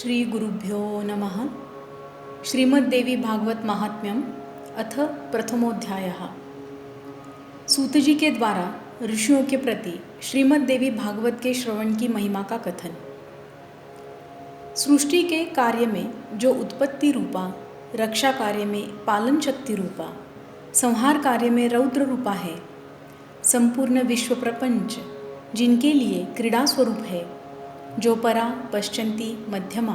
श्री गुरुभ्यो नमः। श्रीमद्देवी भागवत महात्म्यम अथ प्रथमोध्यायः। सूत जी के द्वारा ऋषियों के प्रति श्रीमद्देवी भागवत के श्रवण की महिमा का कथन। सृष्टि के कार्य में जो उत्पत्ति रूपा, रक्षा कार्य में पालन शक्ति रूपा, संहार कार्य में रौद्र रूपा है, संपूर्ण विश्व प्रपंच जिनके लिए क्रीड़ा स्वरूप है, जो परा, पश्चंती, मध्यमा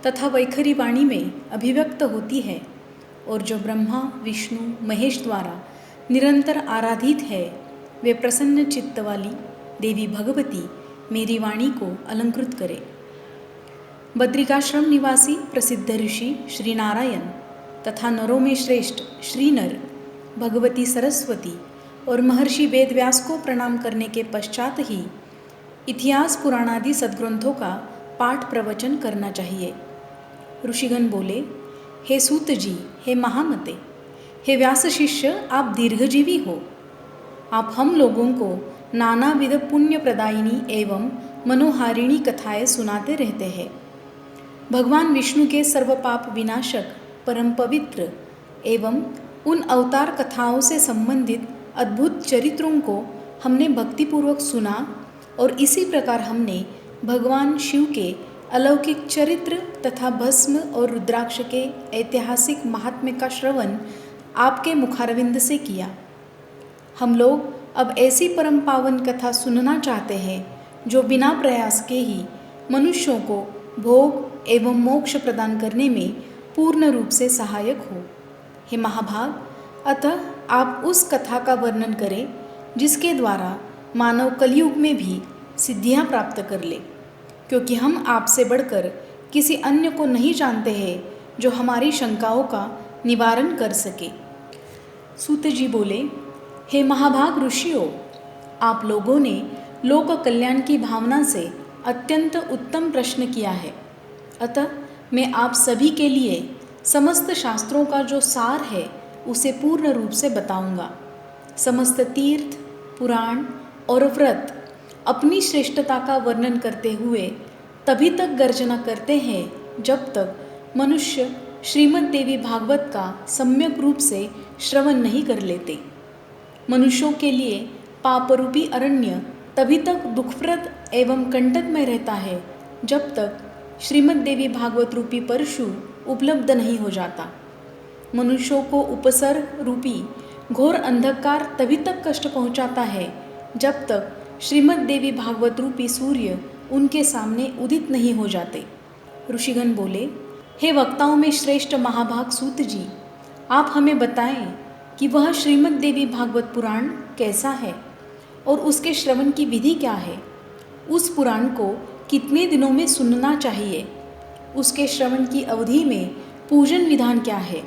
तथा वैखरी वाणी में अभिव्यक्त होती है और जो ब्रह्मा, विष्णु, महेश द्वारा निरंतर आराधित है, वे प्रसन्न चित्त वाली देवी भगवती मेरी वाणी को अलंकृत करे। बद्रिकाश्रम निवासी प्रसिद्ध ऋषि श्री नारायण तथा नरों में श्रेष्ठ श्री नर, भगवती सरस्वती और महर्षि वेदव्यास को प्रणाम करने के पश्चात ही इतिहास पुराणादि सद्ग्रंथों का पाठ प्रवचन करना चाहिए। ऋषिगण बोले, हे सूत जी, हे महामते, हे व्यास शिष्य, आप दीर्घजीवी हो। आप हम लोगों को नानाविध पुण्य प्रदायिनी एवं मनोहारिणी कथाएं सुनाते रहते हैं। भगवान विष्णु के सर्वपाप विनाशक, परम पवित्र एवं उन अवतार कथाओं से संबंधित अद्भुत चरित्रों को हमने भक्तिपूर्वक सुना और इसी प्रकार हमने भगवान शिव के अलौकिक चरित्र तथा भस्म और रुद्राक्ष के ऐतिहासिक महात्म्य का श्रवण आपके मुखारविंद से किया। हम लोग अब ऐसी परम पावन कथा सुनना चाहते हैं जो बिना प्रयास के ही मनुष्यों को भोग एवं मोक्ष प्रदान करने में पूर्ण रूप से सहायक हो। हे महाभाग, अतः आप उस कथा का वर्णन करें जिसके द्वारा मानव कलयुग में भी सिद्धियां प्राप्त कर ले, क्योंकि हम आपसे बढ़कर किसी अन्य को नहीं जानते हैं जो हमारी शंकाओं का निवारण कर सके। सूत जी बोले, हे महाभाग ऋषियों, आप लोगों ने लोक कल्याण की भावना से अत्यंत उत्तम प्रश्न किया है। अतः मैं आप सभी के लिए समस्त शास्त्रों का जो सार है उसे पूर्ण रूप से बताऊंगा। समस्त तीर्थ, पुराण और व्रत अपनी श्रेष्ठता का वर्णन करते हुए तभी तक गर्जना करते हैं जब तक मनुष्य श्रीमद् देवी भागवत का सम्यक रूप से श्रवण नहीं कर लेते। मनुष्यों के लिए पापरूपी अरण्य तभी तक दुखप्रद एवं कंटक में रहता है जब तक श्रीमद् देवी भागवत रूपी परशु उपलब्ध नहीं हो जाता। मनुष्यों को उपसर्ग रूपी घोर अंधकार तभी तक कष्ट पहुंचाता है जब तक श्रीमद् देवी भागवत रूपी सूर्य उनके सामने उदित नहीं हो जाते। ऋषिगण बोले, हे वक्ताओं में श्रेष्ठ महाभाग सूत जी, आप हमें बताएं कि वह श्रीमद् देवी भागवत पुराण कैसा है और उसके श्रवण की विधि क्या है। उस पुराण को कितने दिनों में सुनना चाहिए, उसके श्रवण की अवधि में पूजन विधान क्या है,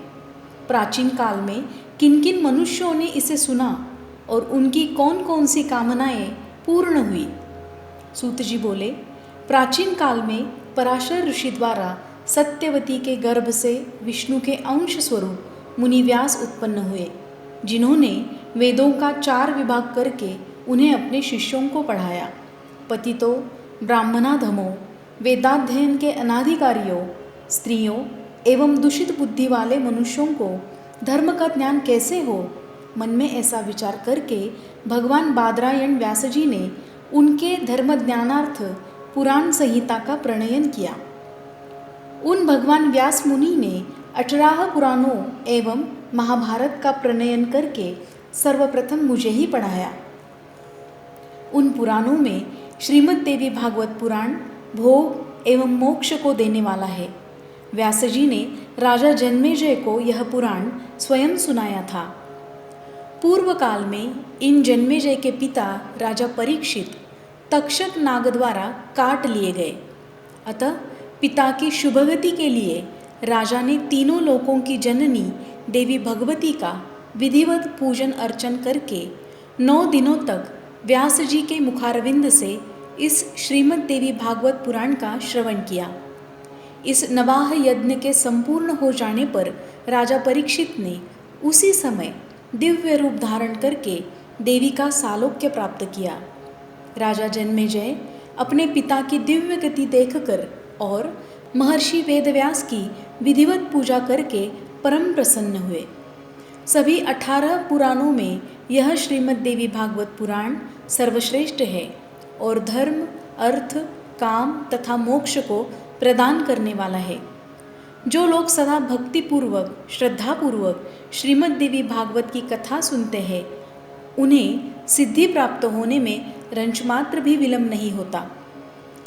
प्राचीन काल में किन किन मनुष्यों ने इसे सुना और उनकी कौन कौन सी कामनाएं पूर्ण हुई। सूत जी बोले, प्राचीन काल में पराशर ऋषि द्वारा सत्यवती के गर्भ से विष्णु के अंश स्वरूप मुनि व्यास उत्पन्न हुए, जिन्होंने वेदों का 4 विभाग करके उन्हें अपने शिष्यों को पढ़ाया। पतितो ब्राह्मणाधमों, वेदाध्ययन के अनाधिकारियों, स्त्रियों एवं दूषित बुद्धि वाले मनुष्यों को धर्म का ज्ञान कैसे हो, मन में ऐसा विचार करके भगवान बादरायण व्यास जी ने उनके धर्म ज्ञानार्थ पुराण संहिता का प्रणयन किया। उन भगवान व्यास मुनि ने 18 पुराणों एवं महाभारत का प्रणयन करके सर्वप्रथम मुझे ही पढ़ाया। उन पुराणों में श्रीमद् देवी भागवत पुराण भोग एवं मोक्ष को देने वाला है। व्यास जी ने राजा जन्मेजय को यह पुराण स्वयं सुनाया था। पूर्व काल में इन जन्मेजय के पिता राजा परीक्षित तक्षक नाग द्वारा काट लिए गए। अतः पिता की शुभगति के लिए राजा ने तीनों लोकों की जननी देवी भगवती का विधिवत पूजन अर्चन करके 9 दिनों तक व्यास जी के मुखारविंद से इस श्रीमद् देवी भागवत पुराण का श्रवण किया। इस नवाह यज्ञ के संपूर्ण हो जाने पर राजा परीक्षित ने उसी समय दिव्य रूप धारण करके देवी का सालोक्य प्राप्त किया। राजा जन्मेजय अपने पिता की दिव्य गति देखकर और महर्षि वेदव्यास की विधिवत पूजा करके परम प्रसन्न हुए। सभी 18 पुराणों में यह श्रीमद् देवी भागवत पुराण सर्वश्रेष्ठ है और धर्म, अर्थ, काम तथा मोक्ष को प्रदान करने वाला है। जो लोग सदा भक्तिपूर्वक, श्रद्धापूर्वक श्रीमद् देवी भागवत की कथा सुनते हैं, उन्हें सिद्धि प्राप्त होने में रंचमात्र भी विलंब नहीं होता।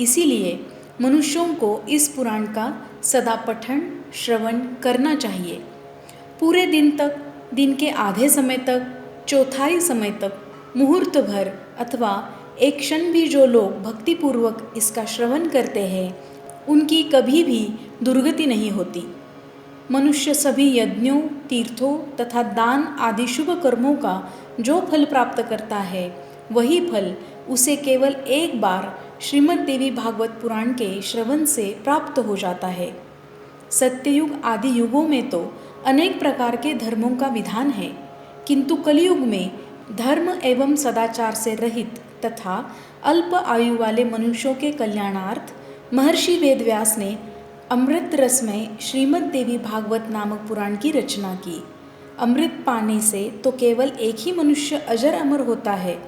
इसीलिए मनुष्यों को इस पुराण का सदा पठन, श्रवण करना चाहिए। पूरे दिन तक, दिन के आधे समय तक, चौथाई समय तक, मुहूर्त भर अथवा एक क्षण भी जो लोग भक्तिपूर्वक इसका श्रवण करते हैं, उनकी कभी भी दुर्गति नहीं होती। मनुष्य सभी यज्ञों, तीर्थों तथा दान आदि शुभ कर्मों का जो फल प्राप्त करता है, वही फल उसे केवल एक बार श्रीमद् देवी भागवत पुराण के श्रवण से प्राप्त हो जाता है। सत्ययुग आदि युगों में तो अनेक प्रकार के धर्मों का विधान है, किंतु कलयुग में धर्म एवं सदाचार से रहित तथा अल्प आयु वाले मनुष्यों के कल्याणार्थ महर्षि वेदव्यास ने अमृत रस में श्रीमद् देवी भागवत नामक पुराण की रचना की। अमृत पाने से तो केवल एक ही मनुष्य अजर अमर होता है,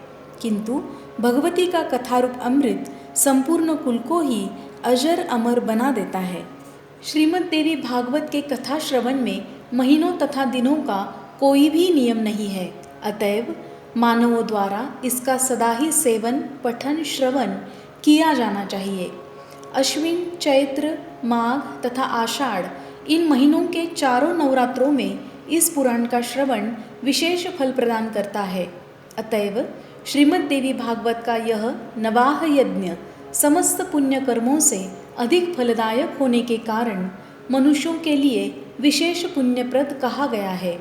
किंतु भगवती का कथारूप अमृत संपूर्ण कुल को ही अजर अमर बना देता है। श्रीमद् देवी भागवत के कथा श्रवण में महीनों तथा दिनों का कोई भी नियम नहीं है। अतएव मानवों द्वारा इसका सदा ही सेवन, पठन, श्रवण किया जाना चाहिए। अश्विन, चैत्र, माघ तथा आषाढ़ इन महीनों के चारों नवरात्रों में इस पुराण का श्रवण विशेष फल प्रदान करता है। अतएव श्रीमद् देवी भागवत का यह नवाह यज्ञ समस्त पुण्य कर्मों से अधिक फलदायक होने के कारण मनुष्यों के लिए विशेष पुण्यप्रद कहा गया है।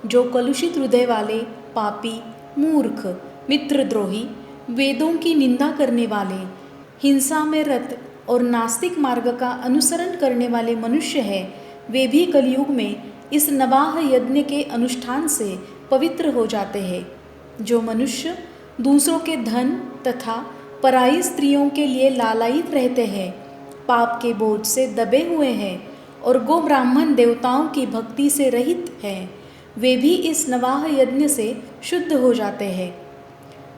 जो कलुषित हृदय वाले, पापी, मूर्ख, मित्रद्रोही, वेदों की निंदा करने वाले, हिंसा में रत और नास्तिक मार्ग का अनुसरण करने वाले मनुष्य हैं, वे भी कलयुग में इस नवाह यज्ञ के अनुष्ठान से पवित्र हो जाते हैं। जो मनुष्य दूसरों के धन तथा पराई स्त्रियों के लिए लालायित रहते हैं, पाप के बोझ से दबे हुए हैं और गो ब्राह्मण देवताओं की भक्ति से रहित हैं, वे भी इस नवाह यज्ञ से शुद्ध हो जाते हैं।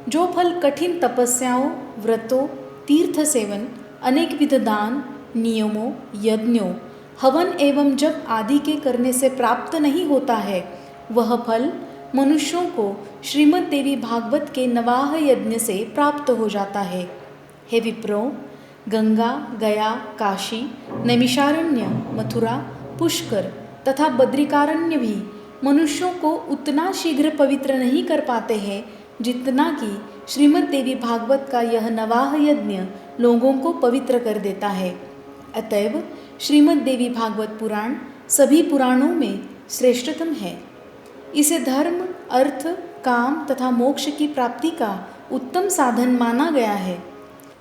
जो फल कठिन तपस्याओं, व्रतों, तीर्थ सेवन, अनेक विध दान, नियमों, यज्ञों, हवन एवं जप आदि के करने से प्राप्त नहीं होता है, वह फल मनुष्यों को श्रीमद् देवी भागवत के नवाह यज्ञ से प्राप्त हो जाता है। हे विप्रो, गंगा, गया, काशी, नैमिषारण्य, मथुरा, पुष्कर तथा बद्रिकारण्य भी मनुष्यों को उतना शीघ्र पवित्र नहीं कर पाते हैं जितना कि श्रीमद् देवी भागवत का यह नवाह यज्ञ लोगों को पवित्र कर देता है। अतएव श्रीमद् देवी भागवत पुराण सभी पुराणों में श्रेष्ठतम है। इसे धर्म, अर्थ, काम तथा मोक्ष की प्राप्ति का उत्तम साधन माना गया है।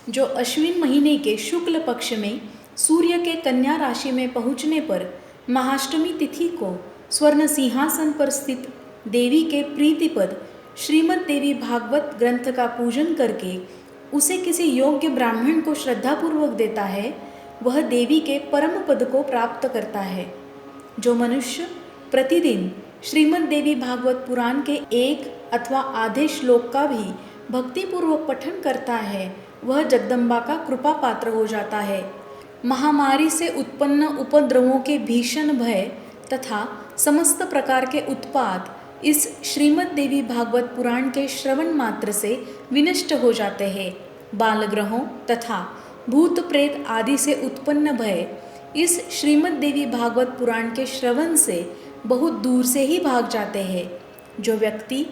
जो अश्विन महीने के शुक्ल पक्ष में सूर्य के कन्या राशि में पहुँचने पर महाअष्टमी तिथि को स्वर्ण सिंहासन पर स्थित देवी के प्रीतिपद श्रीमद् देवी भागवत ग्रंथ का पूजन करके उसे किसी योग्य ब्राह्मण को श्रद्धापूर्वक देता है, वह देवी के परम पद को प्राप्त करता है। जो मनुष्य प्रतिदिन श्रीमद् देवी भागवत पुराण के एक अथवा आधे श्लोक का भी भक्तिपूर्वक पठन करता है, वह जगदम्बा का कृपा पात्र हो जाता है। महामारी से उत्पन्न उपद्रवों के भीषण भय तथा समस्त प्रकार के उत्पात इस श्रीमद् देवी भागवत पुराण के श्रवण मात्र से विनष्ट हो जाते हैं। बालग्रहों तथा भूत प्रेत आदि से उत्पन्न भय इस श्रीमद् देवी भागवत पुराण के श्रवण से बहुत दूर से ही भाग जाते हैं। जो व्यक्ति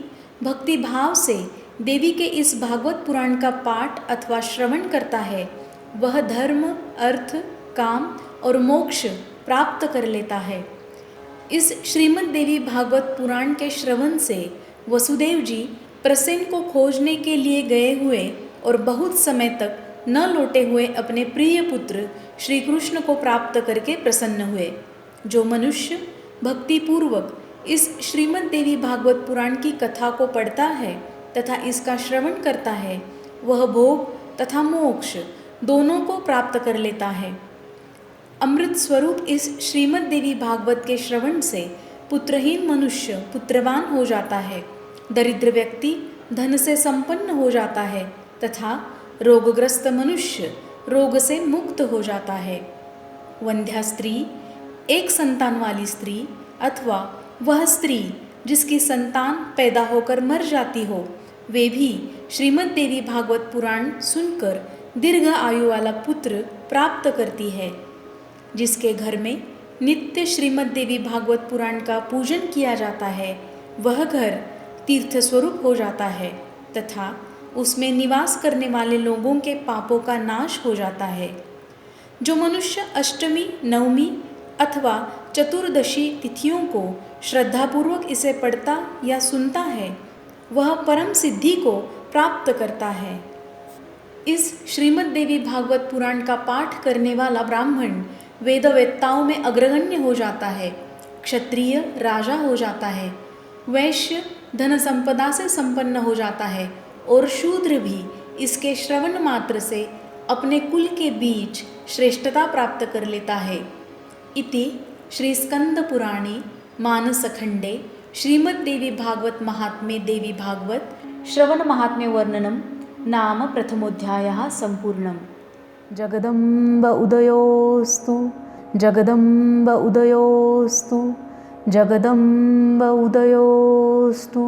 भक्ति भाव से देवी के इस भागवत पुराण का पाठ अथवा श्रवण करता है, वह धर्म, अर्थ, काम और मोक्ष प्राप्त कर लेता है। इस श्रीमद् देवी भागवत पुराण के श्रवण से वसुदेव जी प्रसेन को खोजने के लिए गए हुए और बहुत समय तक न लौटे हुए अपने प्रिय पुत्र श्री कृष्ण को प्राप्त करके प्रसन्न हुए। जो मनुष्य भक्तिपूर्वक इस श्रीमद् देवी भागवत पुराण की कथा को पढ़ता है तथा इसका श्रवण करता है, वह भोग तथा मोक्ष दोनों को प्राप्त कर लेता है। अमृत स्वरूप इस श्रीमद् देवी भागवत के श्रवण से पुत्रहीन मनुष्य पुत्रवान हो जाता है, दरिद्र व्यक्ति धन से संपन्न हो जाता है तथा रोगग्रस्त मनुष्य रोग से मुक्त हो जाता है। वंध्या स्त्री, एक संतान वाली स्त्री अथवा वह स्त्री जिसकी संतान पैदा होकर मर जाती हो, वे भी श्रीमद् देवी भागवत पुराण सुनकर दीर्घ आयु वाला पुत्र प्राप्त करती है। जिसके घर में नित्य श्रीमद् देवी भागवत पुराण का पूजन किया जाता है, वह घर तीर्थ स्वरूप हो जाता है तथा उसमें निवास करने वाले लोगों के पापों का नाश हो जाता है। जो मनुष्य अष्टमी, नवमी अथवा चतुर्दशी तिथियों को श्रद्धापूर्वक इसे पढ़ता या सुनता है, वह परम सिद्धि को प्राप्त करता है। इस श्रीमद् देवी भागवत पुराण का पाठ करने वाला ब्राह्मण वेदवेत्ताओं में अग्रगण्य हो जाता है, क्षत्रिय राजा हो जाता है, वैश्य धन संपदा से संपन्न हो जाता है और शूद्र भी इसके श्रवण मात्र से अपने कुल के बीच श्रेष्ठता प्राप्त कर लेता है। इति श्री स्कंद पुराणे मानसखंडे श्रीमद् देवी भागवत महात्म्ये देवी भागवत श्रवण महात्म्य वर्णनम नाम प्रथमोऽध्यायः सम्पूर्णम्। जगदम्ब उदयोस्तु, जगदम्ब उदयोस्तु, जगदम्ब उदयोस्तु।